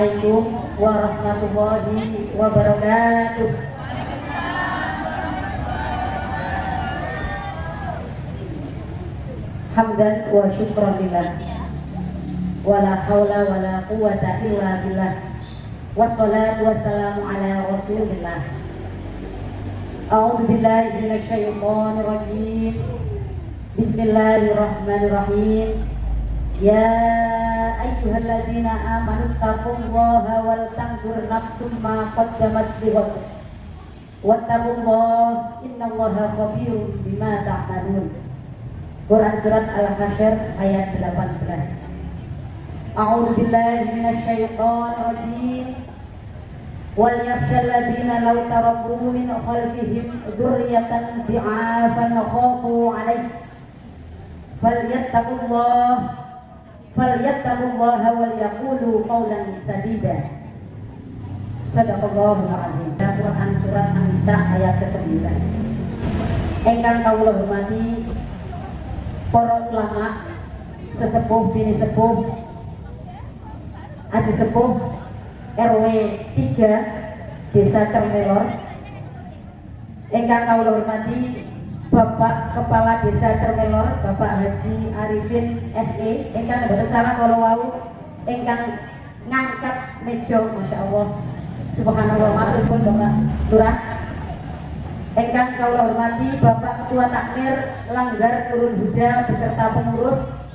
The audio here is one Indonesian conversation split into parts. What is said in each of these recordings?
Assalamualaikum warahmatullahi wabarakatuh. Hamdan wa syukran lillah, wala haula wala quwata illa billah, wassalatu wassalamu ala rasulillah. A'udzu billahi minasy syaithanir rajim. Bismillahirrahmanirrahim. Ya ayyuhalladzina amanu taqullaha wal tanzur nafsum ma qaddamat lighad. Wattaqullaha innallaha khabirun bima ta'malun. Quran surat Al-Hasyr ayat 18. A'udzu billahi minasy syaithanir rajim. Wal yakhshal ladzina law taraku min khalfihim dzurriyyatan bi'afan khafu 'alaihim falyattaqullaha wal yaqulu qawlan sadida. Shadaqallahul azim. Quran surat An-Nisa ayat ke-9. Engkang kawula hormati para ulama, sesepuh bini sepuh, aji sepuh RW 3 Desa Cermelor. Engkang kawula hormati Bapak Kepala Desa Cermelor, Bapak Haji Arifin SE. Engkang mboten salah kala wau engkang ngangkat meja, Masya Allah, subhanallah, matur pun Bapak Lurah. Engkang kawula hormati Bapak Ketua Takmir Langgar Turun Huda beserta pengurus,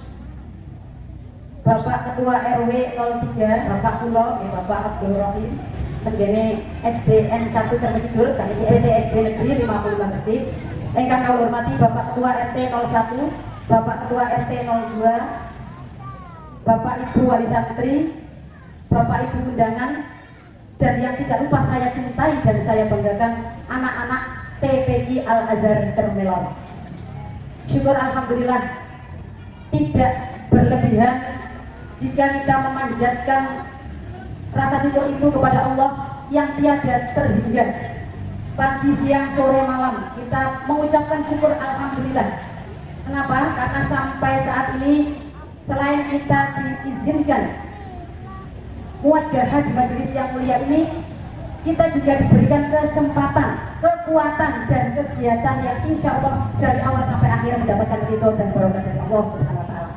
Bapak Ketua RW 03 Bapak Kulo, Bapak Abdul Rahim, tenggene SDN 1 Cermekidul, saniki SD Negeri 55 Gresik. Engkang kawula hormati Bapak Ketua RT 01, Bapak Ketua RT 02, Bapak Ibu Wali Santri, Bapak Ibu undangan, dan yang tidak lupa saya cintai dan saya banggakan anak-anak TPI Al-Azhar Cermelor. Syukur alhamdulillah, tidak berlebihan jika kita memanjatkan rasa syukur itu kepada Allah yang tiada terhingga. Pagi, siang, sore, malam kita mengucapkan syukur alhamdulillah. Kenapa? Karena sampai saat ini selain kita diizinkan muwajahah di majelis yang mulia ini, kita juga diberikan kesempatan, kekuatan, dan kegiatan yang insya Allah dari awal sampai akhir mendapatkan ridho dan barokah dari Allah Subhanahu wa Ta'ala.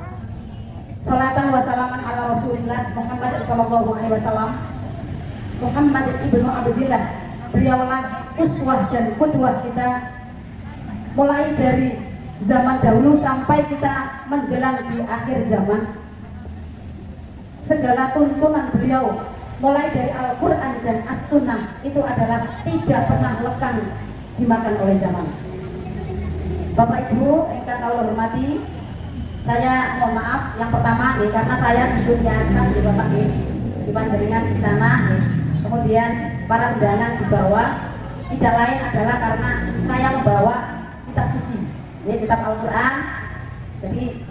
Salatan wa salaman ala Rasulillah Muhammad sallallahu alaihi wasallam. Muhammad ibnu Abdillah, beliaulah uswah dan qudwah kita mulai dari zaman dahulu sampai kita menjelang di akhir zaman. Segala tuntunan beliau mulai dari Al-Quran dan As-Sunnah itu adalah tidak pernah lekang dimakan oleh zaman. Bapak Ibu engkang kawula hormati, saya mohon maaf yang pertama karena saya duduk di atas di Bapak di panjenengan di sana, kemudian para undangan di bawah. Tidak lain adalah karena saya membawa kitab suci, kitab Al-Quran. Jadi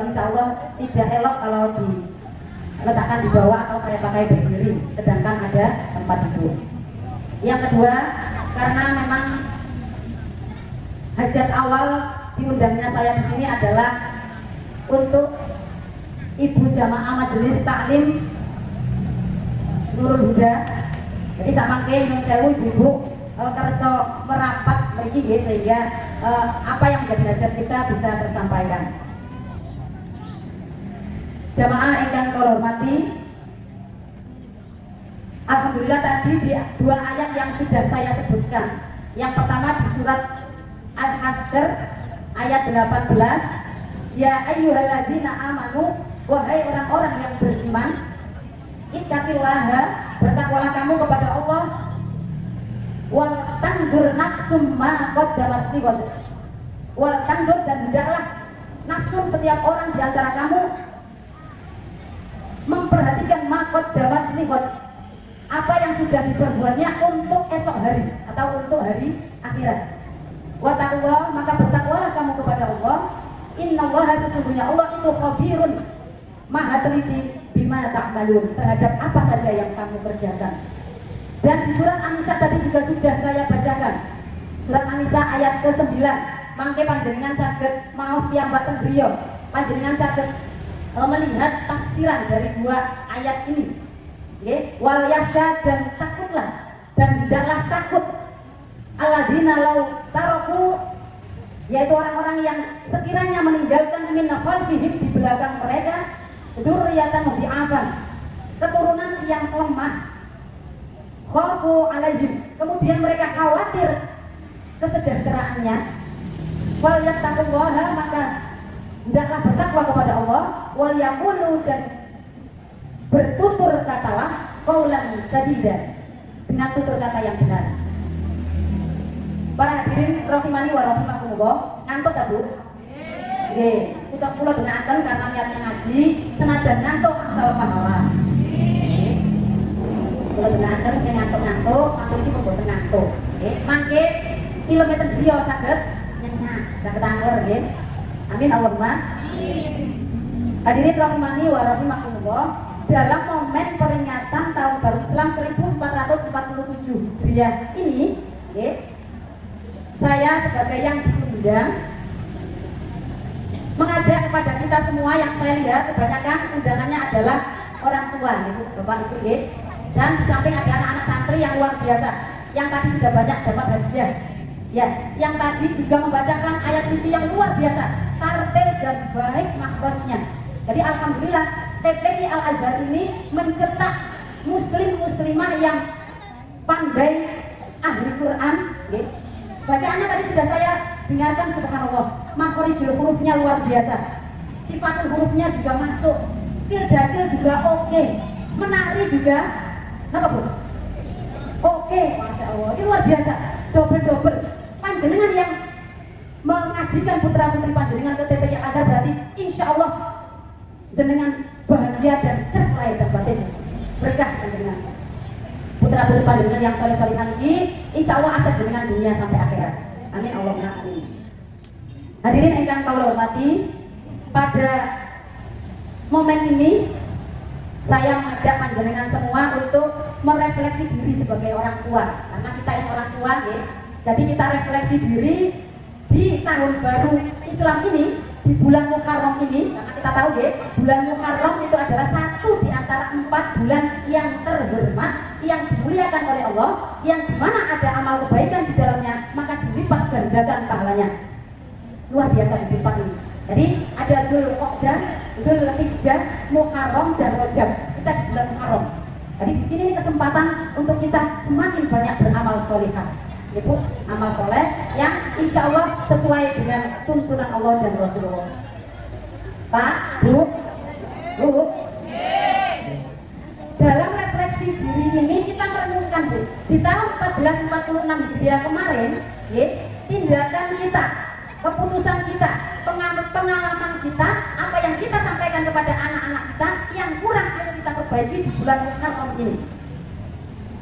insya Allah tidak elok kalau diletakkan di bawah atau saya pakai berdiri, sedangkan ada tempat duduk. Yang kedua, karena memang hajat awal diundangnya saya di sini adalah untuk Ibu Jamaah Majelis Taklim Nurul Huda. Jadi samangke nyuwun sewu ibu-ibu kersa merapat mriki nggih, sehingga apa yang menjadi hajat kita bisa tersampaikan. Jamaah engkang kula hormati, alhamdulillah tadi di dua ayat yang sudah saya sebutkan. Yang pertama di surat Al-Hasyr ayat 18, ya ayyuhalladzina amanu, wahai orang-orang yang beriman, ittaqillaha, bertakwalah kamu kepada Allah, wal tandur nafsum ma qaddamat lighad, wal tandur, dan hendaklah nafsu setiap orang di antara kamu memperhatikan makot damat lighad, apa yang sudah diperbuatnya untuk esok hari atau untuk hari akhirat. Wa taqwa, maka bertakwalah kamu kepada Allah. Innallaha, sesungguhnya Allah itu khabirun, maha teliti, bima ta'malun, terhadap apa saja yang kamu kerjakan. Dan di surat An-Nisa tadi juga sudah saya bacakan, surat An-Nisa ayat ke-9. Mangke panjenengan saged maos piyambaken griya, panjenengan saged melihat tafsiran dari dua ayat ini. Wal yakhsha, dan takutlah dan hendaklah takut alladzina law taraku, yaitu orang-orang yang sekiranya meninggalkan min khalfihim, di belakang mereka, dzurriyyatan dhi'afan, keturunan yang lemah, khafu alaihim, kemudian mereka khawatir kesejahteraannya, wal yattaqullaha, maka hendaklah bertakwa kepada Allah, wal yaqulu, dan bertutur katalah qaulan sadida, dengan tutur kata yang benar. Para hadirin rahimani wa rahimakumullah, ngantuk ta Bu? Nggih, kita kula dengaken karena niatnya ngaji, senajan ngantuk asal pahala. Kula dengaken sing ngantuk-ngantuk, matur iki mboten ngantuk. Nggih, mangke kilometer dia saged nyenyak, saged angler nggih. Amin Allahumma. Hadirin rahimani wa rahimakumullah, dalam momen peringatan tahun baru Islam 1447 Hijriah ini, saya sebagai yang diundang mengajak kepada kita semua, yang saya lihat kebanyakan undangannya adalah orang tua, Ibu, Bapak, Ibu, dan di samping ada anak-anak santri yang luar biasa, yang tadi sudah banyak dapat hadiah, ya, yang tadi juga membacakan ayat suci yang luar biasa, tartil dan baik makhrajnya. Jadi alhamdulillah TPQ Al-Azhar ini mencetak muslim-muslimah yang pandai ahli Quran. Bacaannya tadi sudah saya dengarkan, subhanallah, makhorijul hurufnya luar biasa, sifatul hurufnya juga masuk, pildacil juga oke, menari juga, kenapa Bu? Oke, Masya Allah, ini luar biasa, double-double. Panjenengan yang mengajikan putra-putri panjenengan ke TPQ Al-Azhar berarti insya Allah jenengan bahagia dan serta dan batin berkah panjenengan. Putra-putri panjenengan yang soleh-solehan ini insya Allah aset dengan dunia sampai akhirat. Amin Allahumma amin. Hadirin ingkang kula hormati, pada momen ini saya mengajak panjenengan semua untuk merefleksi diri sebagai orang tua, karena kita ini orang tua, ya. Jadi kita refleksi diri di tahun baru Islam ini, di bulan Muharram ini, karena kita tahu ya, bulan Muharram itu adalah satu di antara 4 bulan yang terhormat, yang dimuliakan oleh Allah, yang dimana ada amal kebaikan di dalamnya, maka dilipat gandakan pahalanya. Luar biasa dilipat ini. Jadi ada Dzulqa'dah, Dzulhijjah, Muharram dan Rajab. Kita di bulan Muharram. Jadi di sini kesempatan untuk kita semakin banyak beramal solihah. Ibu, amal soleh yang insya Allah sesuai dengan tuntunan Allah dan Rasulullah. Pak, Bu, dalam refleksi diri ini kita merenungkan, Bu, di tahun 1446 Hijriah kemarin, tindakan kita, keputusan kita, pengalaman kita, apa yang kita sampaikan kepada anak-anak kita yang kurang, ayo kita perbaiki di bulan Muharram ini.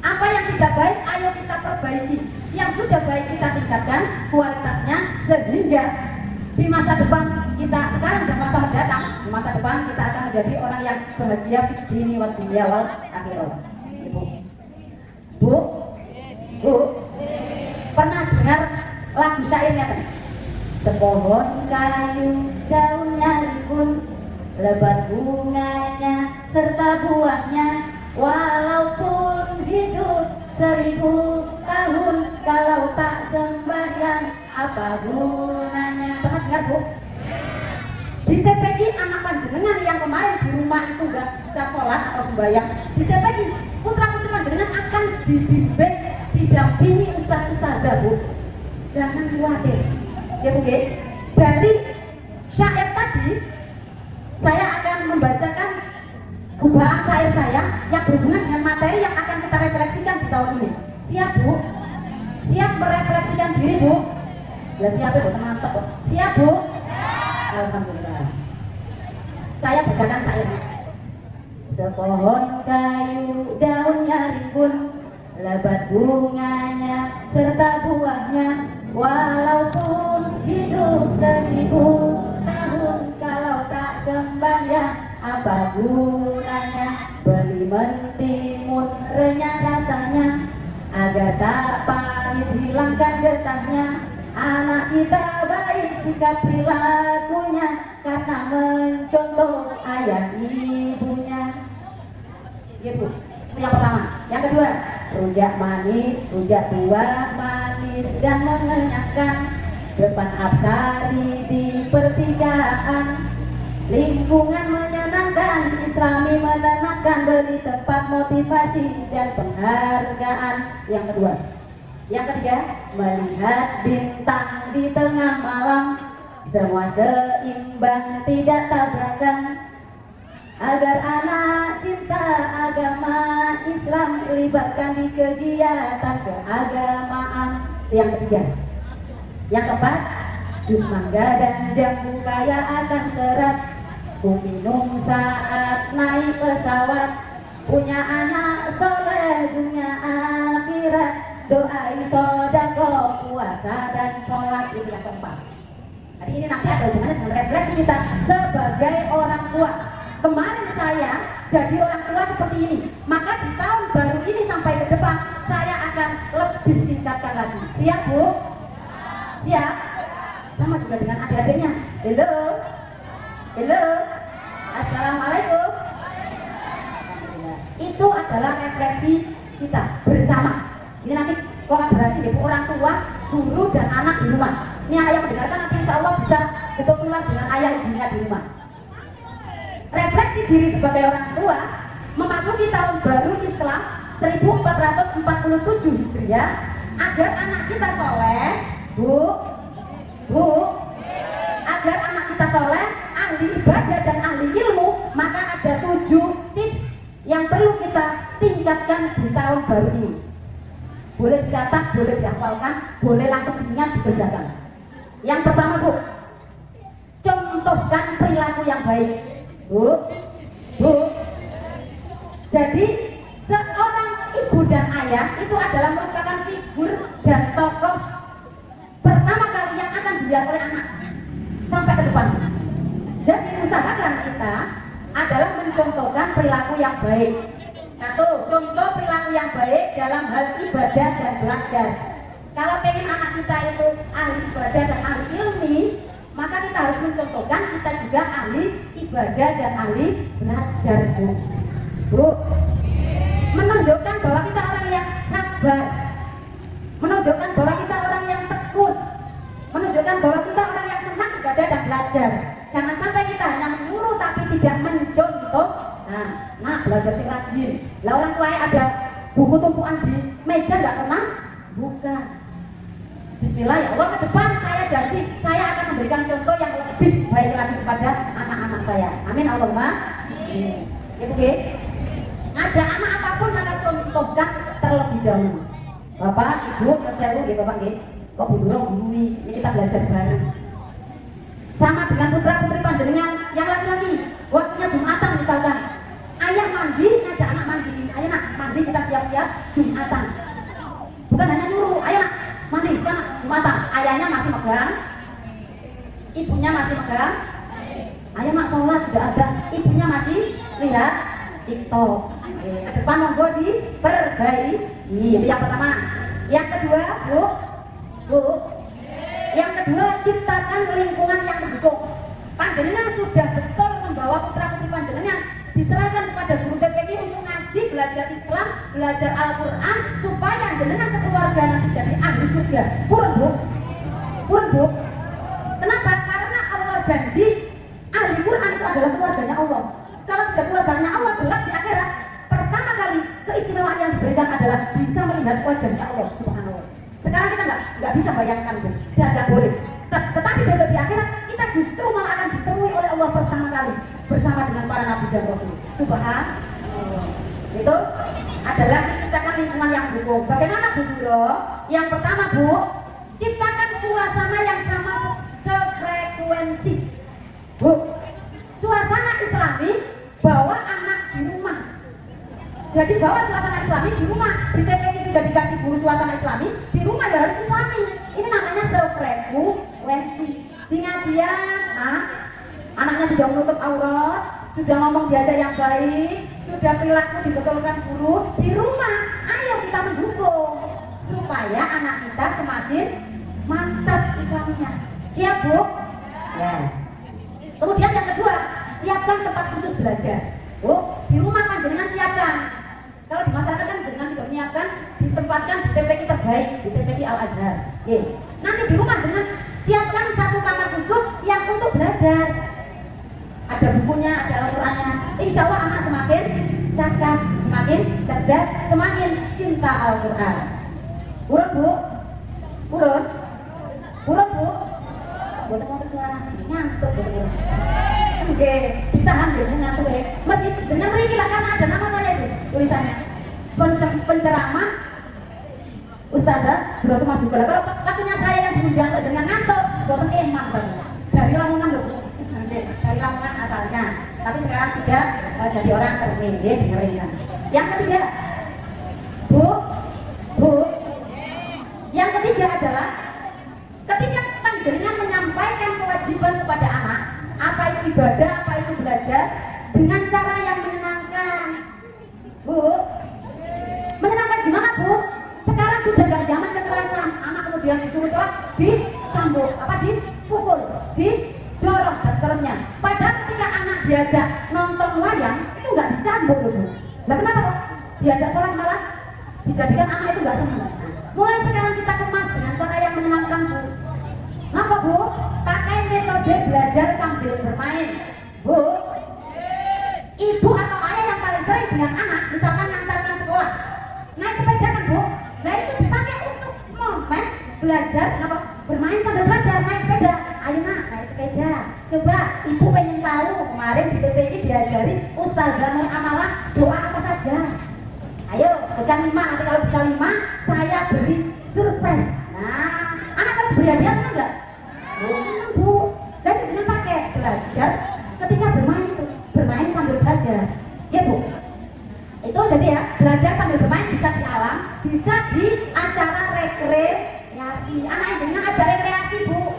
Apa yang tidak baik, ayo kita perbaiki. Yang sudah baik kita tingkatkan kualitasnya, sehingga di masa depan kita, sekarang dan masa mendatang, di masa depan kita akan menjadi orang yang bahagia di dunia wa dunya wal akhirah. Bu, pernah dengar lagu syairnya tadi? Sepohon kayu daunnya rimbun, lebat bunganya serta buahnya, walaupun hidup 1000 tahun, kalau tak sembahyang apa gunanya? Pernah dengar Bu? Di TPQ anak panjenengan yang kemarin di rumah itu gak bisa sholat atau sembahyang, di TPQ putra-putri panjenengan akan dibimbing, didampingi ustaz-ustazah Bu. Jangan khawatir, ya Bu. Dari syair tadi saya akan membacakan gubahan syair saya yang berhubungan dengan materi yang akan kita refleksikan di tahun ini. Siap Bu? Siap merefleksikan diri Bu? Ya siap Bu, mantap Bu. Siap Bu? Alhamdulillah. Saya bacakan syairnya. Sepohon kayu daunnya rimbun, lebat bunganya serta buahnya, walaupun hidup 1000 tahun, kalau tak sembahyang apa gunanya? Beli mentimun renyah rasanya, agar tak pahit hilangkan getahnya. Anak kita baik sikap perilakunya, karena mencontoh ayah ibunya. Gitu. yang pertama. Yang kedua, rujak manis, rujak tua manis dan mengenyangkan, depan Absari di pertigaan, lingkungan menyenangkan, Islami menenangkan, beri tempat motivasi dan penghargaan. Yang kedua. Yang ketiga, melihat bintang di tengah malam, semua seimbang tidak tabrakan, agar anak cinta agama Islam libatkan di kegiatan keagamaan. Yang ketiga. Yang keempat, jus mangga dan jambu kaya akan serat, ku minum saat naik pesawat, punya anak soleh dunia akhirat, doai sodako puasa dan sholat. Itu yang keempat. Jadi ini nanti ada hubungannya dengan refleksi kita sebagai orang tua. Kemarin saya jadi orang tua seperti ini, maka di tahun baru ini sampai ke depan saya akan lebih tingkatkan lagi. Siap Bu? Siap? Sama juga dengan adik-adiknya. Halo? Halo? Assalamualaikum. Itu adalah refleksi kita bersama. Ini nanti kolaborasi ibu orang tua, guru dan anak di rumah. Ini ayah mendengarkan, nanti insya Allah bisa ketular dengan ayah ibunya di rumah. Refleksi diri sebagai orang tua memasuki tahun baru Islam 1447 Hijriah, agar anak kita soleh, Bu, agar anak kita soleh, ahli ibadah dan ahli ilmu, maka ada 7 tips yang perlu kita tingkatkan di tahun baru ini. Boleh dicatat, boleh dihafalkan, boleh langsung diingat, dikerjakan. Yang pertama Bu, contohkan perilaku yang baik. Bu, jadi seorang ibu dan ayah itu adalah merupakan figur dan tokoh pertama kali yang akan dilihat oleh anak sampai ke depan. Jadi usahakan kita adalah mencontohkan perilaku yang baik. Satu, contoh perilaku yang baik dalam hal ibadah dan belajar. Kalau pengen anak kita itu ahli ibadah dan ahli ilmi, maka kita harus mencontohkan kita juga ahli ibadah dan ahli belajar. Bu, menunjukkan bahwa kita orang yang sabar, menunjukkan bahwa kita orang yang tekun, menunjukkan bahwa kita orang yang senang ibadah dan belajar. Jangan sampai kita hanya menyuruh tapi tidak mencontoh. Nah, belajar sing rajin. Lah orang tua ada buku tumpuan di meja nggak pernah buka. Bismillah ya Allah, ke depan saya janji saya akan memberikan contoh yang lebih baik lagi kepada anak-anak saya. Amin Allahumma. Ya oke. Ngajak anak apapun maka contohkan terlebih dahulu. Bapak, Ibu, saya gitu Bapak nggih. Kok budurong dului, ini kita belajar bareng. Sama dengan putra putri panjenengan yang laki-laki, waktunya Jumatan misalkan. Ayah mandi, ngajak anak mandi. Ayo nak mandi, kita siap-siap Jumatan. Bukan hanya nyuruh, ayo nak mandi sana Jumatan. Ayahnya masih megang, ibunya masih megang. Ayo mak sholat juga ada, ibunya masih lihat TikTok. Ke depan monggo diperbaiki. Itu yang pertama. Yang kedua, Bu, yang kedua, ciptakan lingkungan yang mendukung. Panjenengan sudah betul membawa putra putri panjenengan diserahkan kepada guru TPQ untuk ngaji, belajar Islam, belajar Al-Quran, supaya jenengan sekeluarga nanti jadi ahli surga. Pun Bu. Kenapa? Karena Allah janji ahli Quran itu adalah keluarganya Allah. Kalau sudah keluarganya Allah, jelas di akhirat pertama kali keistimewaan yang diberikan adalah bisa melihat wajahnya Allah Subhanahu. Sekarang kita nggak bisa bayangkan Bu, dan nggak boleh. Tetapi besok di akhirat kita justru malah akan ditemui oleh Allah pertama kali bersama dengan para nabi dan rasul. Subhanallah. Itu adalah ciptakan lingkungan yang mendukung. Bagaimana Bu Duro? Yang pertama Bu, ciptakan suasana yang sama sefrekuensi. Bu, suasana Islami bawa anak di rumah. Jadi bawa suasana Islami di rumah. Di TPQ sudah dikasih guru suasana Islami, di rumah ya harus Islami. Ini namanya sefrekuensi. Di ngajian, anaknya sudah menutup aurat, sudah ngomong diajak yang baik, sudah perilaku dibetulkan guru. Di rumah, ayo kita mendukung supaya anak kita semakin mantap Islaminya. Siap Bu? Ya. Kemudian yang kedua, siapkan tempat khusus belajar. Bu, di rumah panjenengan siapkan. Kalau di menyiapkan ditempatkan di TPQ terbaik, di TPQ Al Azhar. Oke. Nanti di rumah dengan siapkan satu kamar khusus yang untuk belajar. Ada bukunya, ada Al-Qur'annya. Insya Allah anak semakin cakap, semakin cerdas, semakin cinta Al-Qur'an. Urut Bu? Urut? Urut Bu? Buat ngomong suara ngantuk Bu. Oke, ditahan dulu ngantuk ya. Dengan mereka lah karena ada nama saya itu tulisannya. Penceramah Ustazah Broto Mas Dukola. Kalau waktunya saya yang diundang dengan ngantuk, buatan emang dari Lamongan loh. Dari Lamongan asalnya. Tapi sekarang sudah jadi orang terpilih di Indonesia. Yang ketiga, Bu, yang ketiga adalah ketika panjenengan menyampaikan kewajiban kepada anak, apa itu ibadah, apa itu belajar, dengan cara yang menyenangkan. Bu, menyenangkan gimana Bu? Sekarang sudah gak zaman kekerasan. Anak kemudian disuruh sholat, dicambuk, dipukul, didorong dan seterusnya. Padahal ketika anak diajak nonton wayang itu gak dicambuk Bu. Nah kenapa kok? Diajak sholat malah dijadikan anak itu gak senang. Mulai sekarang kita kemas dengan cara yang menyenangkan Bu. Kenapa Bu? Pakai metode belajar sambil bermain. Bu, ibu atau ayah yang paling sering dengan anak, misalkan ngantarkan sekolah, naik sepeda kan Bu? Nah itu dipakai untuk momen belajar, kenapa? Bermain sambil belajar, naik sepeda. Ayo nak, naik sepeda. Coba ibu pengen tahu, kemarin di TPI diajari Ustazah Nur Amalah doa apa saja. Ayo, pegang 5, nanti kalau bisa 5, saya beri surprise. Nah, anak kan beri hadiah senang nggak? Senang Bu. Dan dengan pakai belajar ketika bermain itu, bermain sambil belajar. Ya Bu. Itu jadi ya, belajar sambil bermain bisa di alam, bisa di acara rekreasi. Anak dengan ada rekreasi Bu.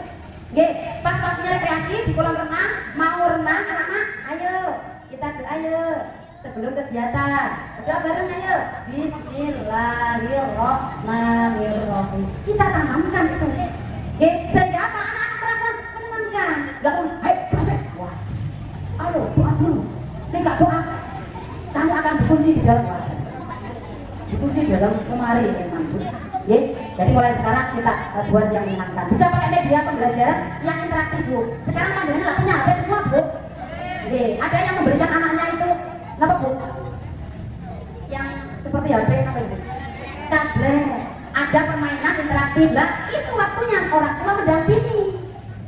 Oke, pas waktunya rekreasi di kolam renang, mau renang anak-anak, ayo kita ayo sebelum kegiatan berdoa bareng ayo Bismillahirrahmanirrahim. Kita tanamkan itu. Oke, sehingga apa? Anak-anak merasa menyenangkan. Gak pun, hai proses. Wah, ayo doa dulu. Ini gak doa, kamu akan dikunci di dalam keluarga, dikunci di dalam lemari memang Bu. Oke, jadi mulai sekarang kita buat yang menyenangkan. Bisa pakai media pembelajaran yang interaktif Bu. Sekarang panjenengan nggak punya HP semua Bu. Oke, ada yang memberikan anaknya itu apa Bu? Yang seperti HP apa itu? Tablet. Ada permainan interaktif lah. Itu waktunya orang tua mendampingi.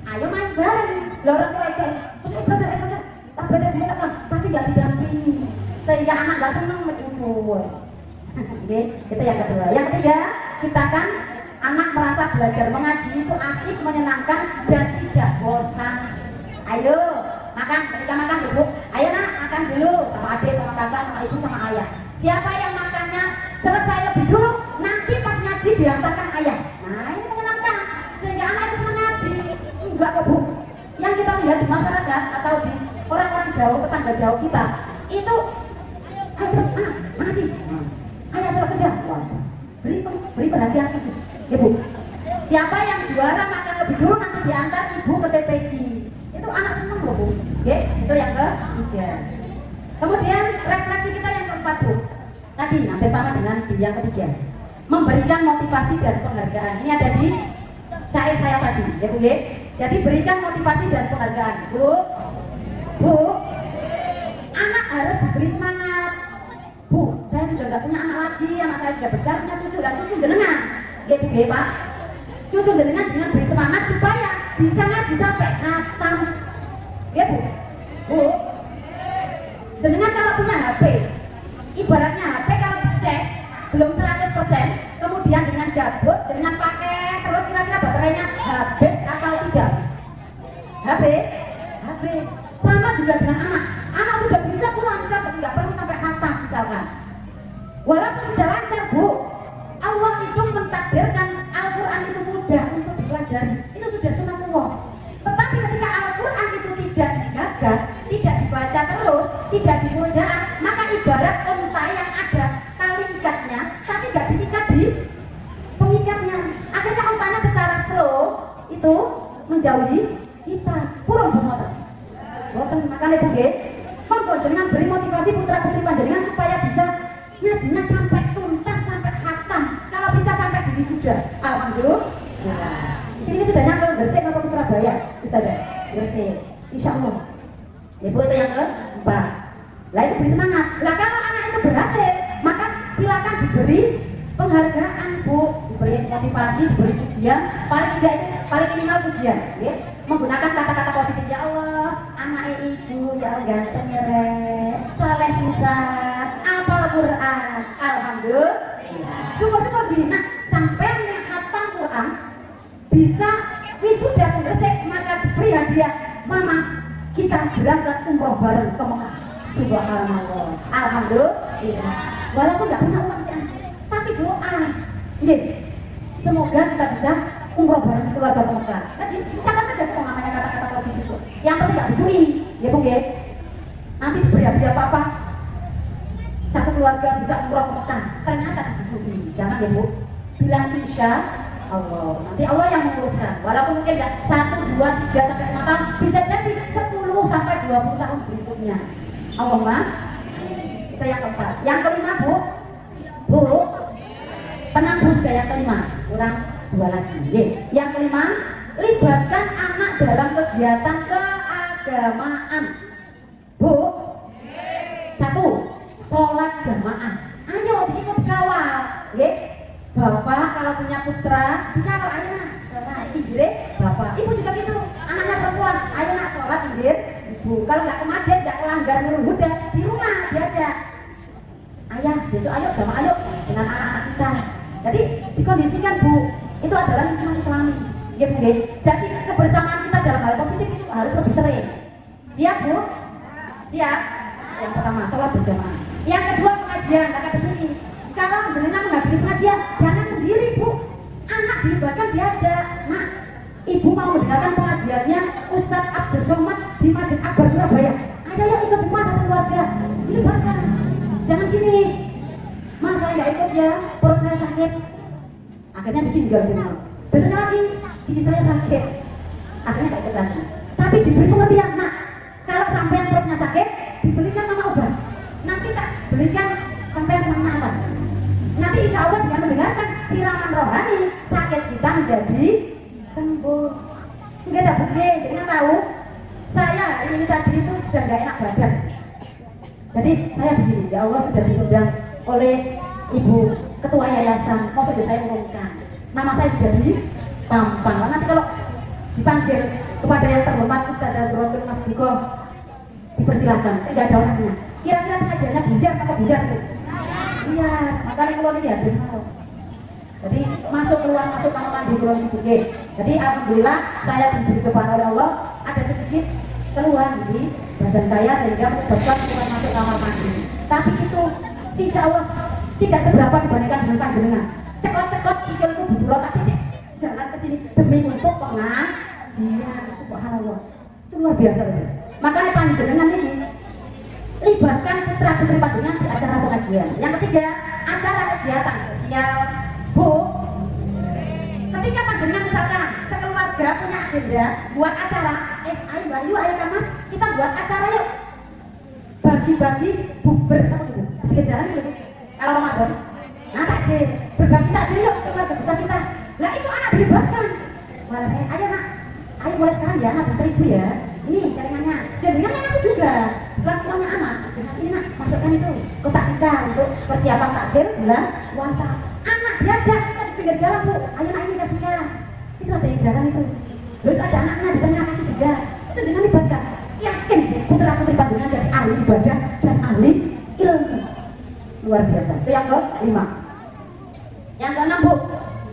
Ayo main bareng. Lah orang tua itu, terus belajar. Tabletnya diletakkan, tapi nggak didampingi. Sehingga anak nggak senang mencucu. Oke, itu yang kedua. Yang ketiga, ciptakan anak merasa belajar mengaji itu asik, menyenangkan dan tidak bosan. Ayo makan, ketika makan Bu, ayo nak makan dulu sama adik, sama kakak, sama ibu, sama ayah. Siapa yang makannya selesai lebih dulu, nanti pas ngaji diantarkan ayah. Nah ini menyenangkan, sehingga anak itu senang ngaji. Enggak kok Bu, yang kita lihat di masyarakat atau di orang-orang jauh, tetangga jauh kita itu, ayo anak ngaji, ayah sudah kerja, beri perhatian khusus ya Bu. Siapa yang juara makan lebih dulu nanti diantar ibu ke TPQ. Itu anak senang loh Bu. Oke, itu yang ketiga. Kemudian refleksi kita yang keempat Bu. Tadi hampir sama dengan di yang ketiga. Memberikan motivasi dan penghargaan. Ini ada di syair saya tadi ya Bu ya. Jadi berikan motivasi dan penghargaan. Bu, anak harus diberi semangat. Bu, saya sudah nggak punya anak lagi, anak saya sudah besar, punya cucu dan cucu jenengan. Gitu ya Pak. Cucu jenengan dengan beri semangat supaya bisa ngaji sampai khatam. Ya Bu. Jenengan kalau punya HP, ibaratnya HP kalau dicas belum 100%, kemudian dengan jabut, dengan pakai terus kira-kira baterainya habis atau tidak? Habis. Sama juga dengan anak. Anak sudah bisa lancar, tapi nggak perlu sampai khatam misalkan. Walaupun sudah lancar Bu, Allah itu mentakdirkan Al-Quran itu mudah untuk dipelajari. Itu sudah sunatullah. Tetapi ketika Al-Quran itu tidak dijaga, tidak dibaca terus, tidak dimujaah, maka ibarat unta yang ada tali ikatnya, tapi nggak diikat di pengikatnya. Akhirnya untanya secara slow itu menjauhi kita. Purun bumotan. Boten makanya Bu nggih. Monggo jenengan beri motivasi putra putri panjenengan supaya bisa ngajinya sampai tuntas, sampai sudah. Alhamdulillah. Di sini sudah nyampe Gresik atau Surabaya? Ustazah? Gresik. Insya Allah. Ibu itu yang keempat. Lah itu beri semangat. Lah kalau anak itu berhasil, maka silakan diberi penghargaan, Bu, diberi motivasi, diberi pujian, paling minimal pujian, ya. Menggunakan kata-kata positif. Ya Allah, anak ibu ya Allah ganteng ya Rek, soleh sisa, hafal Quran, alhamdulillah. Syukur-syukur gini, nah sampai khatam Quran bisa wisuda ke Gresik, maka diberi hadiah, Mama kita berangkat umroh bareng ke Mekah. Subhanallah, alhamdulillah. Walaupun nggak punya uang sih, tapi doa, nih, semoga kita bisa umroh bareng sekeluarga ke Mekah. Nanti jangan saja kok namanya kata-kata positif itu. Yang penting nggak dicuri, ya Bu ya. Nanti diberi hadiah apa-apa, satu keluarga bisa umroh ke Mekah. Ternyata dicuri, jangan ya Bu. Bilang insya Allah. Nanti Allah yang menguruskan. Walaupun mungkin nggak 1, 2, 3 sampai 5 tahun, bisa jadi 10 sampai 20 tahun berikutnya. Allahumma. Itu yang keempat. Yang kelima Bu, tenang Bu, sudah yang kelima. Kurang 2 lagi. Yang kelima, libatkan anak dalam kegiatan keagamaan. Bu, 1, sholat jamaah. Ayo ikut kawal. Bapak kalau punya putra, dikawal ayo nak sholat. Inggris, Bapak. Ibu juga gitu. Anaknya perempuan, ayo nak sholat Inggris. Ibu, kalau nggak ke masjid, nggak kelanggar nurul huda, di rumah diajak. Ayah, besok ayo jamaah ayo dengan anak-anak kita. Jadi dikondisikan Bu, itu adalah lingkungan Islami. Ya Bu, jadi kebersamaan kita dalam hal positif itu harus lebih sering. Siap Bu? Siap? Yang pertama, sholat berjamaah. Yang kedua, pengajian. Kata di sini, kalau jenengan menghadiri pengajian, jangan sendiri Bu. Anak dilibatkan, diajak. Nah, Ibu mau mendengarkan pengajiannya Ustadz Abdul Somad di Masjid Akbar Surabaya. Ayo ikut semua satu keluarga, dilibatkan. Jangan gini, Mas saya nggak ikut ya, perut saya sakit. Akhirnya ditinggal di rumah. Besoknya lagi, gigi saya sakit. Akhirnya nggak ikut lagi. Tapi diberi pengertian, nah kalau sampean perutnya sakit, dibelikan mama obat. Nanti tak belikan sampean semangat apa? Nanti insya Allah dengan mendengarkan siraman rohani, sakit kita menjadi sembuh. Enggak ada bukti, dengan tahu saya ini tadi itu sudah nggak enak badan. Jadi saya begini, ya Allah sudah diundang oleh Ibu Ketua Yayasan, mau sudah saya umumkan. Nama saya sudah di Pampang. Nanti kalau dipanggil kepada yang terhormat Ustaz Abdul Mas Diko, dipersilakan. Tidak ada orangnya. Kira-kira pengajiannya bundar atau bundar itu? Iya, makanya keluar ini ya, benar. Jadi masuk keluar kamar mandi keluar ibu. Jadi alhamdulillah saya diberi cobaan oleh Allah, ada sedikit keluhan di badan saya sehingga menyebabkan keluar masuk kamar mandi. Tapi itu insya Allah tidak seberapa dibandingkan dengan panjenengan. Cekot-cekot sikilku bubur tapi sih jalan ke sini demi untuk pengajian. Subhanallah, itu luar biasa saja. Makanya panjenengan ini libatkan putra putri panjenengan di acara pengajian. Yang ketiga, acara kegiatan sosial. Bu, ketika panjenengan misalkan sekeluarga punya agenda buat acara, ayo Bayu, ayo Mas, kita buat acara yuk. Bagi-bagi bukber, apa itu? Bagi jalan gitu. Kalau Ramadan, nah takjil, berbagi takjil yuk keluarga besar kita. Lah itu anak dilibatkan. Malah ayo nak, ayo mulai sekarang ya anak besar ibu ya. Ini jaringannya, jaringannya masih juga, bukan uangnya anak. Ini nak, masukkan itu kotak kita untuk persiapan takjil bulan puasa. Anak diajak kita di pinggir jalan Bu, ayo nak ini kasihkan. Itu ada yang jalan itu. Loh itu ada anaknya di tengah kasih juga. Itu dengan libatkan. Yakin putra putri panjenengan jadi ahli ibadah dan ahli ilmu. Luar biasa. Itu yang kelima. Yang keenam Bu,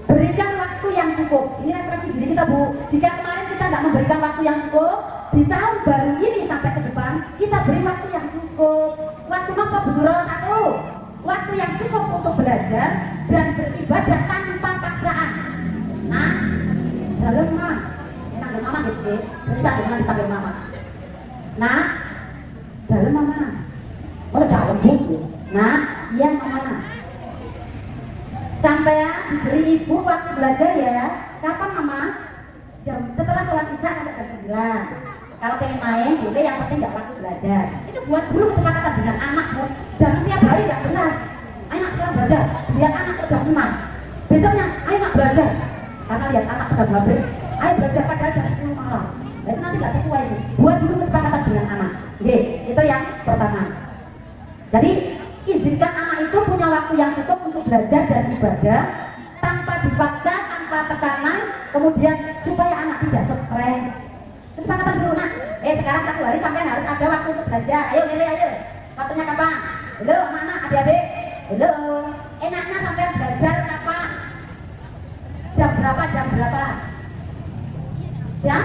berikan waktu yang cukup. Ini refleksi diri kita Bu. Jika kemarin kita nggak memberikan waktu yang cukup, di tahun baru ini sampai ke depan kita beri waktu yang cukup. Waktu apa Bu Duro? 1, waktu yang cukup untuk belajar dan beribadah tanpa paksaan. Nah, dalam mama, panggil mama gitu, jadi saya dengan dipanggil mama. Nah, dalam mama, oh dalam Bu. Nah, iya mama. Sampai diberi ibu waktu belajar ya. Kapan mama? Setelah sholat isya sampai jam 9. Kalau pengen main boleh, yang penting nggak waktu belajar. Itu buat dulu kesepakatan dengan anak Bu. Jangan tiap hari nggak jelas. Ayo nak sekarang belajar, biar anak ke jam 5. Besoknya, ayo nak belajar karena lihat anak pegang HP, ayo belajar padahal jam 10 malam. Nah, itu nanti nggak sesuai nih. Buat dulu kesepakatan dengan anak. Oke, itu yang pertama. Jadi izinkan anak itu punya waktu yang cukup untuk belajar dan ibadah tanpa dipaksa, tanpa tekanan, kemudian supaya anak tidak stres. Kesepakatan dulu nak. Sekarang 1 hari sampai harus ada waktu untuk belajar. Ayo Lili, ayo. Waktunya kapan? Halo, anak-anak, adik-adik. Halo. Enaknya sampai belajar kapan? Jam berapa? Jam berapa? Jam?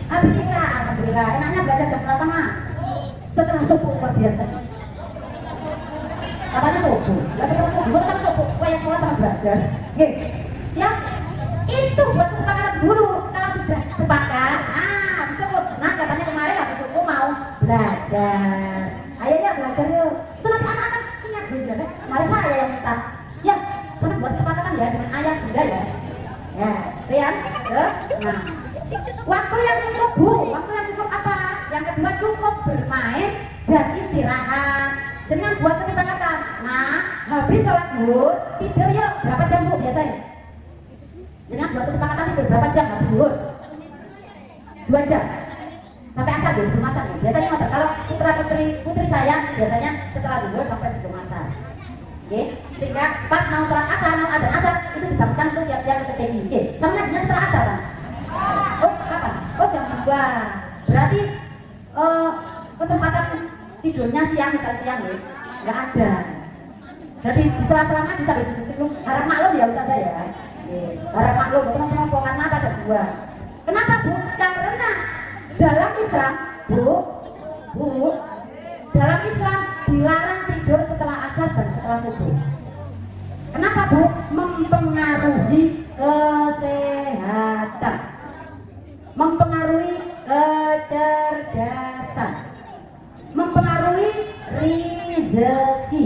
Habis isya, alhamdulillah. Enaknya belajar jam berapa nak? Setelah subuh, luar biasa. Katanya subuh, nggak setelah subuh, setelah subuh. Kayak sekolah sama belajar. Oke, ya itu buat kesepakatan dulu. Kalau sudah sepakat, disebut. Nah katanya kemarin habis subuh mau belajar. Ayo ya belajar yuk. Itu nanti anak-anak ingat belajar. Kemarin saya yang minta. Ya, sampai buat kesepakatan ya dengan ayah bunda ya. Ya, itu ya. Nah, waktu yang cukup bu, waktu yang cukup apa? Yang kedua cukup bermain dan istirahat. Dengan buat kesepakatan. Nah, habis sholat zuhur tidur yuk. Berapa jam bu biasanya? Dengan buat kesepakatan tidur berapa jam habis zuhur? 2 jam. Sampai asar ya, sebelum asar ya. Biasanya kalau putri saya biasanya setelah zuhur sampai sebelum asar. Oke, sehingga pas mau sholat asar, mau adzan asar itu dibangunkan untuk siap-siap ke TPI. Oke, sama ngajinya setelah asar kan? Oh, kapan? Oh, jam 2. Berarti kesempatan tidurnya siang, misalnya siang ya, nggak ada. Jadi di sela-sela ngaji sampai jam harap maklum ya Ustazah ya. Harap maklum, teman-teman karena apa jam 2. Kenapa bu? Karena dalam Islam, bu, dalam Islam dilarang tidur setelah asar dan setelah subuh. Kenapa bu? Mempengaruhi kesehatan, mempengaruhi kecerdasan, mempengaruhi rezeki.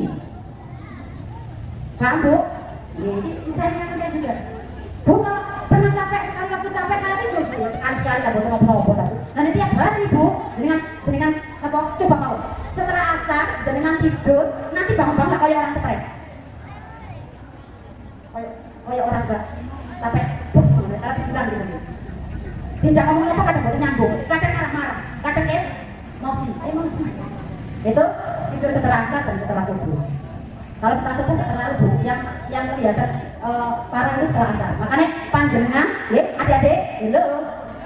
Kamu, ini saya ingatkan juga. Bu, kalau pernah capek sekali waktu capek saya tidur, sekali lah buat ngobrol tapi. Nanti tiap hari bu, dengan apa? Coba mau. Setelah asar, dengan tidur, nanti bangun-bangun lah kayak orang stres. Kayak orang gak capek, karena tiduran gitu. Tidak ngomong apa kadang buat nyambung, kadang marah-marah, kadang emosi. Itu tidur setelah asar dan setelah subuh. Kalau setelah subuh tidak terlalu bu, yang kelihatan parah itu setelah asar. Makanya panjenengan, adik-adik, halo,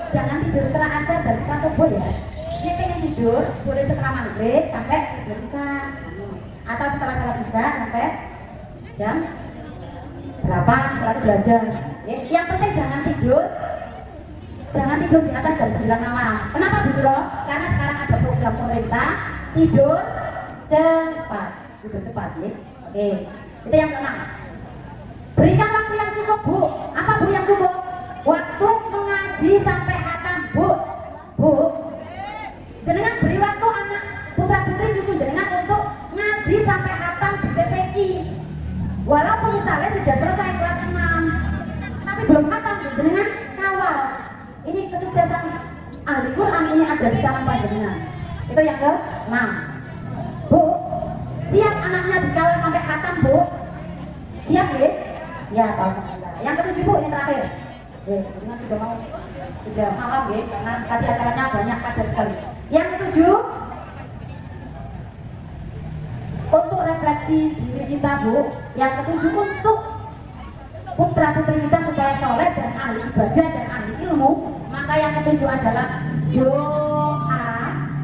jangan tidur setelah asar dan setelah subuh ya. Ini pengen tidur boleh setelah maghrib sampai sebelum isya, atau setelah salat isya sampai jam berapa setelah itu belajar. Yang penting jangan tidur di atas jam 9 malam. Kenapa Bu Duro? Karena sekarang ada program pemerintah tidur cepat ya. Oke, itu yang keenam. Berikan waktu yang cukup bu. Apa bu yang cukup? Waktu mengaji sampai khatam bu. Jenengan beri waktu anak putra putri cucu jenengan untuk ngaji sampai khatam di TPI. Walaupun misalnya sudah selesai kelas 6 tapi belum khatam, jenengan kawal. Ini kesuksesan ahli Quran ini ada di tangan panjenengan. Itu yang ke-6. Bu, siap anaknya dikawal sampai khatam bu? Siap ya? Siap, alhamdulillah. Yang ke-7 bu, yang terakhir. Dengan sudah malam ya, karena tadi acaranya banyak padat sekali. Yang ke-7, untuk refleksi diri kita bu. Yang ke-7 untuk putra putri kita supaya soleh dan ahli ibadah dan ahli ilmu. Maka yang ke-7 adalah doa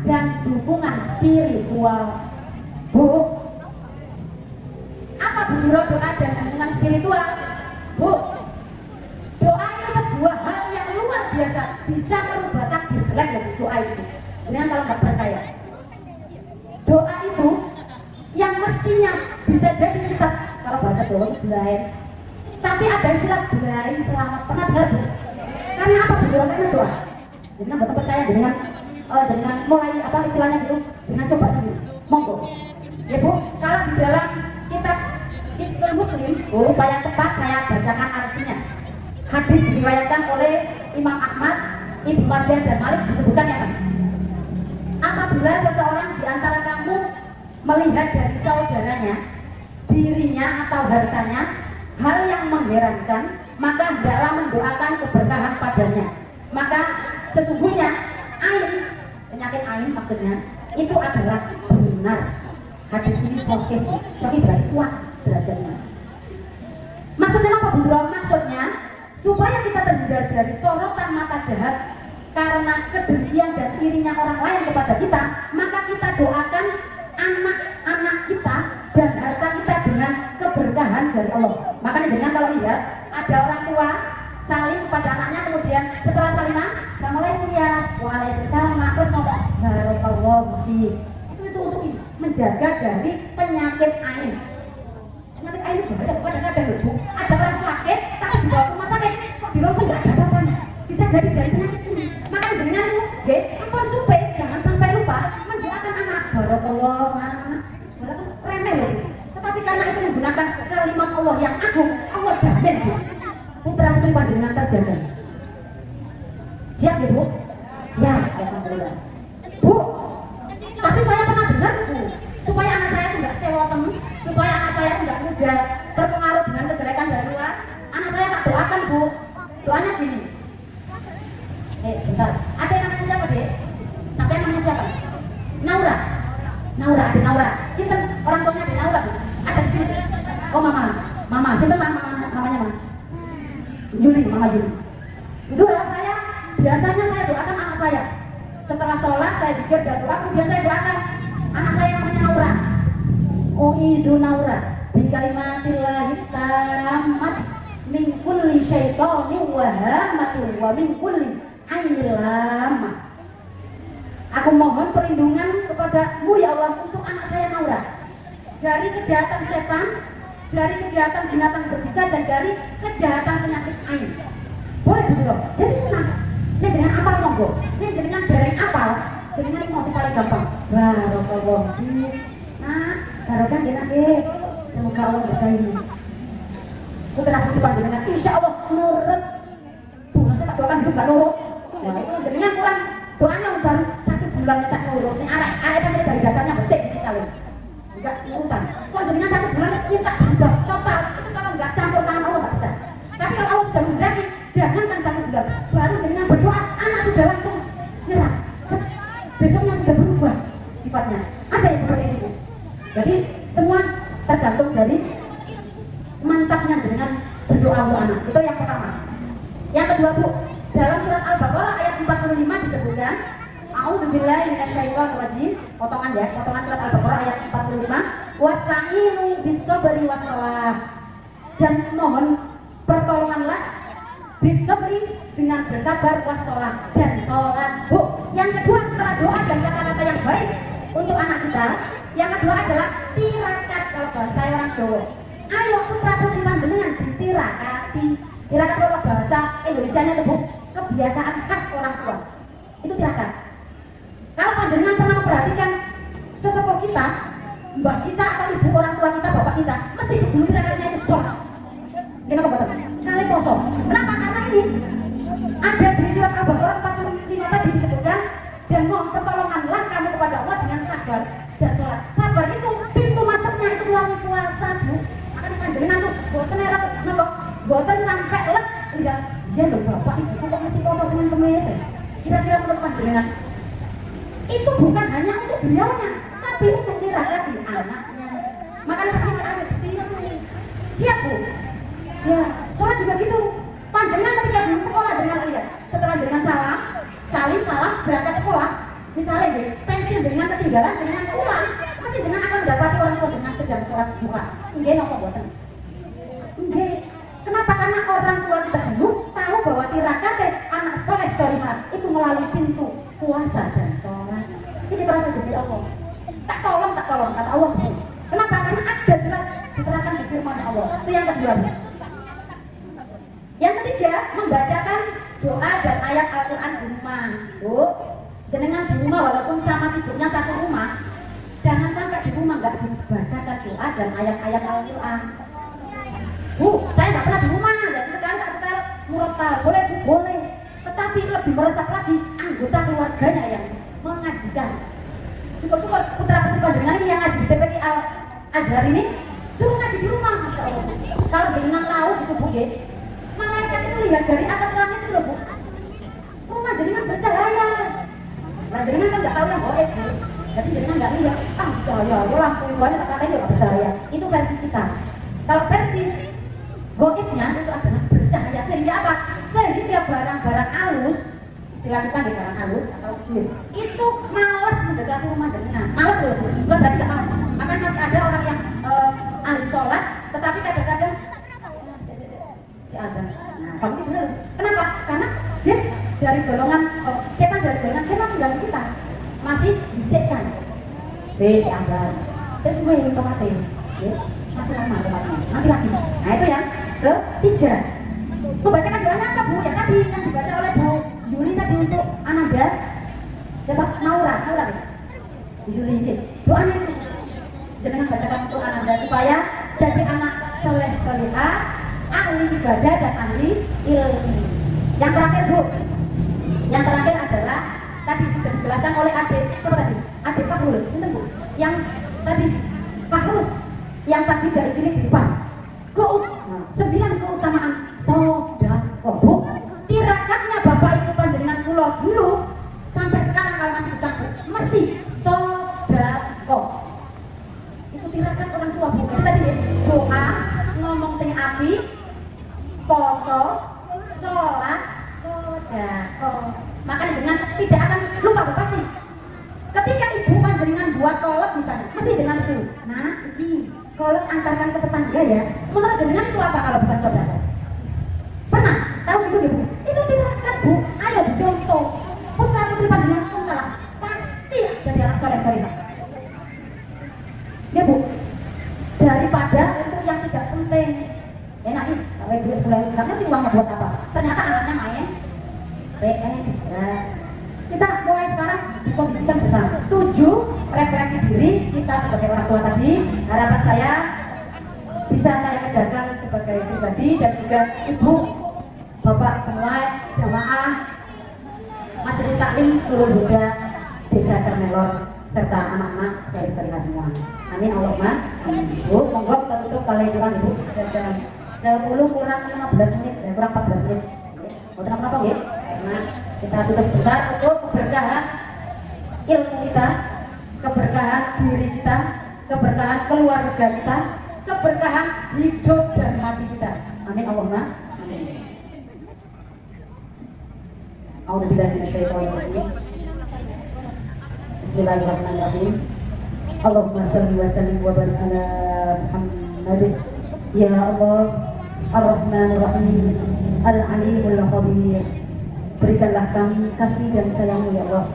dan dukungan spiritual. Bu, apa Bu Duro doa dan dukungan spiritual? Bu, doa itu sebuah hal yang luar biasa, bisa merubah takdir jelek ya doa itu. Jangan kalau nggak percaya. Doa itu yang mestinya bisa jadi kita, kalau bahasa Jawa itu belai. Tapi ada istilah belai selamat, pernah dengar bu? Karena apa Bu Duro? Karena doa. Jangan betul percaya dengan mulai apa istilahnya gitu, jangan coba sendiri. Monggo. Ya bu, kalau di dalam kitab Hisnul Muslim, supaya tepat saya bacakan artinya. Hadis diriwayatkan oleh Imam Ahmad, Ibnu Majah dan Malik disebutkan ya kan. Apabila seseorang di antara kamu melihat dari saudaranya, dirinya atau hartanya hal yang mengherankan, maka hendaklah mendoakan keberkahan padanya. Maka sesungguhnya ain, penyakit ain maksudnya itu adalah benar. Hadis ini sahih berarti kuat derajatnya. Maksudnya apa Bundro? Maksudnya supaya kita terhindar dari sorotan mata jahat karena kedengkian dan irinya orang lain kepada kita, maka kita doakan anak-anak kita dan harta kita dengan keberkahan dari Allah. Makanya jangan kalau lihat ada orang tua saling kepada anaknya, kemudian setelah salimah, assalamualaikum ya, waalaikumsalam, terus ngomong barakallahu fiik. Itu untuk menjaga dari penyakit ain. Penyakit ain itu kadang-kadang loh Bu, ada orang sakit tapi dibawa ke rumah sakit kok dirasa nggak ada apa-apanya, bisa jadi dari penyakit ini. Makanya dengan itu, ampun supaya jangan sampai lupa mendoakan anak barakallahu anak remeh loh. Tetapi karena itu menggunakan kalimat Allah yang agung, Allah jamin Bu, putra putri panjenengan terjaga. Siap ya Bu? Ya, alhamdulillah. Bu, tapi saya pernah dengar Bu, supaya anak saya tidak sewoten, supaya anak saya tidak mudah terpengaruh dengan kejelekan dari luar, anak saya tak doakan Bu. Doanya gini. Bentar. Ada yang namanya siapa Dek? Sampai namanya siapa? Naura. Adik Naura. Cinta orang tuanya Adik Naura Bu. Ada di sini. Oh Mama. Cinta namanya Mama. Juli, Mama Juli. Itu saya biasanya saya doakan anak saya. Setelah sholat saya zikir dan doa, kemudian saya doakan anak saya namanya Naura. Uidu Naura bi kalimatillahi tammat min kulli syaitonin wa hamatin wa min kulli ainil lama. Aku mohon perlindungan kepadamu ya Allah untuk anak saya Naura dari kejahatan setan, dari kejahatan binatang berbisa, dan dari kejahatan penyakit ain. Boleh gitu loh. Jadi senang. Ini dengan apal monggo. Ini dengan dereng apal. Jadi ini masih paling gampang. Barakallahu fiik. Nah, barokah nggih. Semoga Allah berkahi. Putra putri panjenengan insya Allah nurut. Bu, saya tak doakan itu enggak nurut. Wah, itu jenengan kurang doanya baru 1 bulan tak nurut. Nih arek pancen dari dasarnya betik misalnya. Enggak nurutan. Kalau jenengan 1 bulan minta berubah total, itu kalau enggak campur tangan Allah enggak bisa. Tapi kalau Allah sudah menghendaki, jangankan 1 bulan, baru jenengan berdoa, anak sudah langsung nyerah. Besoknya sudah berubah sifatnya. Ada yang seperti itu. Jadi semua tergantung dari mantapnya jenengan berdoa untuk anak. Itu yang pertama. Yang kedua Bu, dalam surat Al-Baqarah ayat 45 disebutkan A'udzubillahi minasyaitonirrajim, potongan surat Al-Baqarah ayat 45, wasta'inu bis-sabri was-shalah, dan mohon pertolonganlah bis-sabri dengan bersabar was-shalah dan sholat. Bu, yang kedua setelah doa dan kata-kata yang baik untuk anak kita, yang kedua adalah tirakat kalau bahasa orang Jawa. Ayo putra putri panjenengan ditirakati. Tirakat kalau bahasa Indonesianya itu Bu, kebiasaan khas orang tua. Itu tirakat. Kalau panjenengan pernah memperhatikan sesepuh kita, mbah kita atau ibu orang tua kita, bapak kita, mesti dulu tirakatnya itu sholat. Kenapa betul? Kali poso. Kenapa? Karena ini ada di surat Al-Baqarah 45 tadi disebutkan, dan mohon pertolonganlah kamu kepada Allah dengan sabar dan sholat. Sabar itu pintu masuknya itu melalui puasa Bu. Makanya panjenengan tuh boten erot napa? Boten sampai let lihat dia loh bapak ibu kok mesti poso Senin Kamis. Kira-kira menurut panjenengan itu bukan hanya untuk beliaunya, tapi untuk dirakati anaknya. Makanya saya ada dipilih siap Bu. Ya, sholat juga gitu. Panjenengan ketika di sekolah dengan lihat, setelah dengan salah berangkat sekolah, misalnya deh, pensil dengan ketinggalan dengan ulang, pasti dengan akan mendapati orang tua dengan sedang sholat duha. Nggih napa boten? Nggih. Kenapa? Karena orang tua kita dulu tahu bahwa tirakat anak soleh solihah itu melalui pintu puasa dan sholat. Ini terasa Gusti Allah. Tak tolong kata Allah. Kenapa? Karena ada jelas diterangkan di firman Allah. Itu yang kedua. Yang ketiga, membacakan doa dan ayat Al-Quran di rumah. Bu, jenengan di rumah walaupun sama sibuknya satu rumah, jangan sampai di rumah nggak dibacakan doa dan ayat-ayat Al-Quran. Bu, saya nggak pernah di rumah, ya sekarang tak setel murotal, boleh Bu, boleh. Tetapi lebih meresap lagi anggota keluarganya yang mengajikan. Syukur-syukur putra putri panjenengan ini yang ngaji di TPQ Al-Azhar ini suruh ngaji di rumah, masya Allah. Kalau jenengan tahu gitu Bu, malah itu lihat dari atas langit itu loh Bu. Rumah jenengan bercahaya. Nah jenengan kan nggak tahu yang goib Bu. Jadi jenengan nggak lihat, cahaya, lampu banyak katanya juga bercahaya. Itu versi kita. Kalau versi goibnya itu adalah bercahaya sehingga apa? Sehingga barang-barang halus, istilah kita di barang halus atau jin itu malas mendekati rumah jenengan. Malas loh Bu. Bukan berarti nggak mau. Akan masih ada orang yang ahli sholat, tetapi kadang-kadang si ada. Nah, kamu itu benar. Kenapa? Karena jin dari golongan setan dari golongan jin masih dalam kita, masih bisikkan. Si ada. Terus gue yang mati, masih lama tempatnya. Nanti lagi. Nah itu yang ketiga. Membacakan doanya apa Bu? Ya tadi yang dibaca oleh Bu Yuli tadi untuk Ananda. Siapa? Naura Bu Yuli ini. Doanya itu jenengan bacakan untuk Ananda supaya jadi anak soleh solehah, ahli ibadah dan ahli ilmu. Yang terakhir Bu, yang terakhir adalah tadi sudah dijelaskan oleh adik, siapa tadi? Adik Fahrul, itu Bu. Yang tadi Fahrus, yang tadi dari sini di depan. 9 keutamaan sedekah Bu. Tirakatnya Bapak Ibu panjenengan kula dulu sampai sekarang kalau masih besar mesti sedekah. Itu tirakat orang tua Bu. Jadi tadi doa, ngomong sing api, poso, sholat, sedekah. Makanya dengan tidak akan lupa Bu pasti. Ketika ibu panjenengan buat kolak misalnya, mesti dengan itu. Nah, ini kolak antarkan ke tetangga ya. Menurut jenengan itu apa kalau bukan sedekah? Pernah tahu itu ya Bu? Itu tirakat Bu. Ayo dicontoh. Putra putri panjenengan pun kalah pasti jadi anak soleh-solehah. Ya Bu, daripada untuk yang tidak penting. Enak nih, kalau ibu sekolah itu nggak ngerti uangnya buat apa. Ternyata anaknya main PS. Kita mulai sekarang dikondisikan bersama. 7, refleksi diri kita sebagai orang tua tadi. Harapan saya bisa saya kerjakan sebagai pribadi dan juga ibu, bapak semua, jamaah, majelis taklim Nurul Huda Desa Cermelor serta anak-anak saudara-saudara semua. Amin Allahumma amin. Bu, monggo kita tutup kali itu kan Ibu. Jam 10 kurang 15 menit, kurang 14 menit. Mau tenang apa ya? Karena kita tutup sebentar untuk keberkahan ilmu kita, keberkahan diri kita, keberkahan keluarga kita, keberkahan hidup dan mati kita. Amin Allahumma amin. A'udzubillahi minasyaitonir rajim. Bismillahirrahmanirrahim. Allahumma shalli wa sallim wa barik ala Muhammad. Ya Allah, Ar-Rahmanur Rahim, Al-Alimul Khabir. Berikanlah kami kasih dan sayang-Mu ya Allah.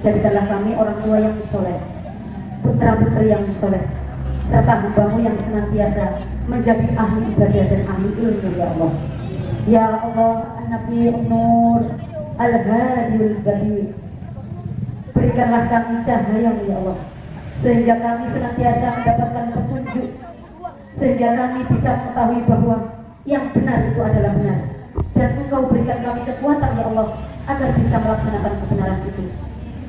Jadikanlah kami orang tua yang soleh, putra-putri yang soleh, serta hamba-Mu yang senantiasa menjadi ahli ibadah dan ahli ilmu ya Allah. Ya Allah, An-Nafi'un Nur, Al-Hadiyul Badir. Berikanlah kami cahaya-Mu ya Allah, sehingga kami senantiasa mendapatkan petunjuk, sehingga kami bisa mengetahui bahwa yang benar itu adalah benar, dan Engkau berikan kami kekuatan ya Allah agar bisa melaksanakan kebenaran itu.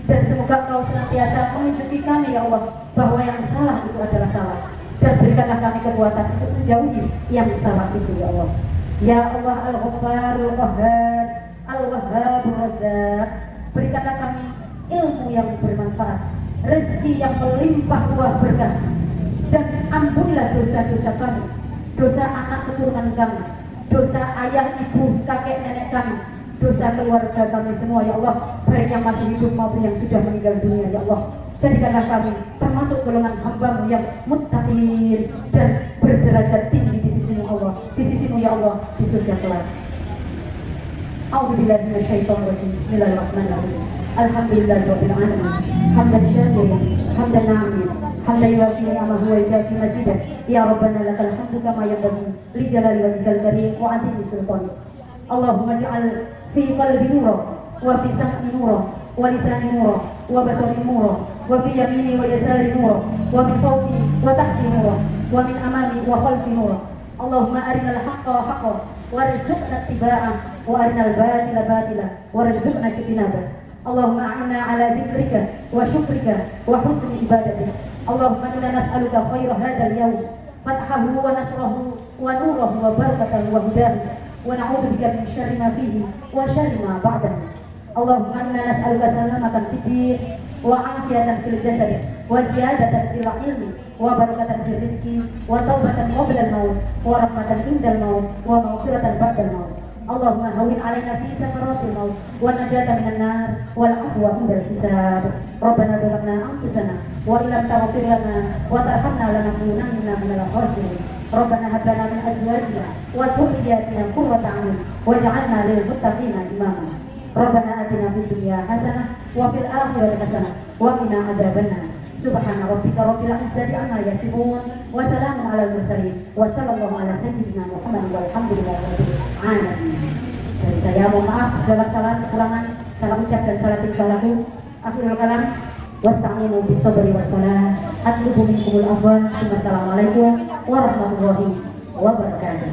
Dan semoga Engkau senantiasa menunjuki kami ya Allah bahwa yang salah itu adalah salah, dan berikanlah kami kekuatan untuk menjauhi yang salah itu ya Allah. Ya Allah Al-Ghaffarul Qahhar, Al-Wahhabur Razzaq. Berikanlah kami ilmu yang bermanfaat, rezeki yang melimpah ruah berkah, dan ampunilah dosa-dosa kami, dosa anak keturunan kami, dosa ayah, ibu, kakek, nenek kami, dosa keluarga kami semua ya Allah, baik yang masih hidup maupun yang sudah meninggal dunia ya Allah. Jadikanlah kami termasuk golongan hamba-Mu yang muttaqin dan berderajat tinggi di sisi-Mu Allah, di sisi-Mu ya Allah, di surga kelak. A'udzubillahi minasyaitonir rajim. Bismillahirrahmanirrahim. Alhamdulillahirabbil alamin. Hamdan syakirin, hamdan na'imin, hamdan yuwafi ni'amahu wa yukafi mazidah. Ya Rabbana lakal hamdu kama yanbaghi li jalali wajhikal karim wa 'azimi sultanik. Allahumma ij'al fi qalbi nuran wa fi sam'i nuran wa lisani nuran wa basari nuran wa fi yamini wa yasari nuran wa min fawqi wa tahti nuran wa min amami wa khalfi nuran. Allahumma arinal haqqa haqqan warzuqna ittiba'ah wa arinal batila batila warzuqna ijtinabah. Allahumma a'inna ala dzikrika wa syukrika wa husni ibadatik. Allahumma inna nas'aluka khaira hadzal yawm fathahu wa nasrahu wa nurahu wa barakatahu wa hudahu ونعوذ بك من شر ما فيه وشر ما بعده. اللهم إنا نسألك سلامة في الدين وعافية في الجسد وزيادة في العلم وبركة في الرزق وتوبة قبل الموت ورحمة عند الموت ومغفرة بعد الموت. اللهم هون علينا في سكرات الموت والنجاة من النار والعفو عند الحساب. ربنا ظلمنا أنفسنا وإن لم تغفر لنا وترحمنا لنكونن من الخاسرين. ربنا هب لنا من أزواجنا وذرياتنا قرة أعين واجعلنا للمتقين إماما. ربنا آتنا في الدنيا حسنة وفي الآخرة حسنة وقنا عذاب النار. سبحان ربك رب العزة عما يصفون وسلام على المرسلين وصلى الله على سيدنا Muhammad walhamdulillahirabbil alamin. Dari saya mohon maaf segala salah kekurangan, salah ucap dan salah tingkah laku. Akhirul kalam, wasta'inu bis-sabri was-salah. Atlubu minkumul afwa. Wassalamualaikum warahmatullahi wabarakatuh.